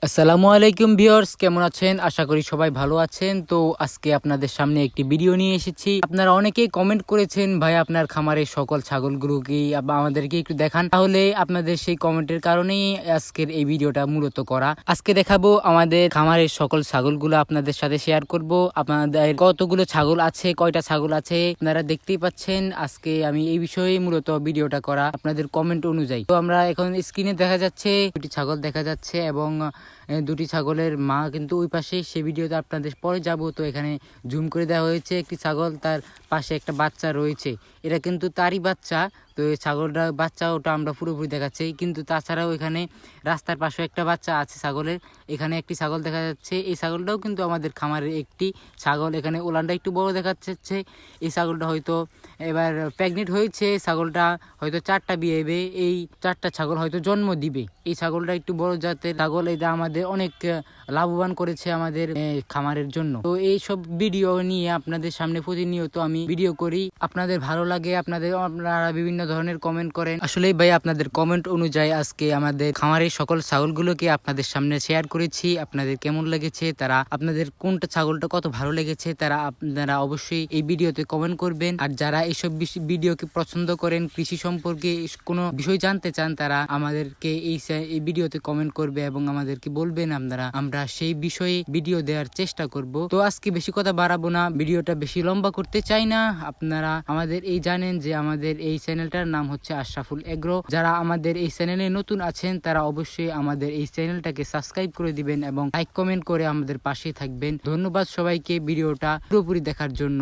আসসালামু আলাইকুম ভিউয়ার্স, কেমন আছেন? আশা করি সবাই ভালো আছেন। তো আজকে আপনাদের সামনে একটি ভিডিও নিয়ে এসেছি। আপনারা অনেকেই কমেন্ট করেছেন, ভাই আপনার খামারের সকল ছাগলগুলো কি আমাদেরকে একটু দেখান। তাহলে আপনাদের সেই কমেন্টের কারণেই আজকের এই ভিডিওটা মূলত করা। আজকে দেখাবো আমাদের খামারের সকল ছাগলগুলো আপনাদের সাথে শেয়ার করব। আপনাদের কতগুলো ছাগল আছে, কয়টা ছাগল আছে আপনারা দেখতেই পাচ্ছেন। আজকে আমি এই বিষয়ে মূলত ভিডিওটা করা আপনাদের কমেন্ট অনুযায়ী। তো আমরা এখন স্ক্রিনে দেখা যাচ্ছে দুটি ছাগল দেখা যাচ্ছে এবং দুটি ছাগলের মা কিন্তু ওই পাশে, সে ভিডিওতে আপনাদের পরে যাব। তো এখানে জুম করে দেওয়া হয়েছে একটি ছাগল, তার পাশে একটা বাচ্চা রয়েছে, এটা কিন্তু তারই বাচ্চা। তো এই ছাগলটা বাচ্চা ওটা আমরা পুরোপুরি দেখাচ্ছি, কিন্তু তাছাড়াও এখানে রাস্তার পাশে একটা বাচ্চা আছে ছাগলের। এখানে একটি ছাগল দেখা যাচ্ছে, এই ছাগলটাও কিন্তু আমাদের খামারের একটি ছাগল। এখানে ওলানটা একটু বড় দেখাচ্ছে। এই ছাগলটা হয়তো এবার প্রেগনেন্ট হয়েছে, ছাগলটা হয়তো 4টা বিয়ে হবে, এই 4টা ছাগল হয়তো জন্ম দিবে। এই ছাগলটা একটু বড় জাতের ছাগল, এটা আমাদের অনেক লাভবান করেছে আমাদের খামারের জন্য। তো এই সব ভিডিও নিয়ে আপনাদের সামনে প্রতিনিয়ত আমি ভিডিও করি। আপনাদের ভালো লাগে, আপনারা বিভিন্ন ধরনের কমেন্ট করেন। আসলে ভাই আপনাদের কমেন্ট অনুযায়ী আজকে আমাদের খামারের সকল ছাগলগুলোকে আপনাদের সামনে শেয়ার করেছি। আপনাদের কেমন লেগেছে, তারা আপনাদের কোনটা ছাগলটা কত ভালো লেগেছে, আপনারা অবশ্যই এই ভিডিওতে কমেন্ট করবেন। আর যারা এইসব ভিডিওকে পছন্দ করেন, কৃষি সম্পর্কে কোনো বিষয় জানতে চান, তারা আমাদেরকে এই ভিডিওতে কমেন্ট করবে এবং আমাদেরকে বলবেন, আমরা সেই বিষয়ে ভিডিও দেওয়ার চেষ্টা করব। তো আজকে বেশি কথা বাড়াবো না, ভিডিওটা বেশি লম্বা করতে চাই না। আপনারা আমাদের এই জানেন যে আমাদের এই চ্যানেলটার নাম হচ্ছে আশরাফুল এগ্রো। যারা আমাদের এই চ্যানেলে নতুন আছেন, তারা অবশ্যই আমাদের এই চ্যানেলটাকে সাবস্ক্রাইব করে দিবেন এবং লাইক কমেন্ট করে আমাদের পাশে থাকবেন। ধন্যবাদ সবাইকে ভিডিওটা পুরোপুরি দেখার জন্য।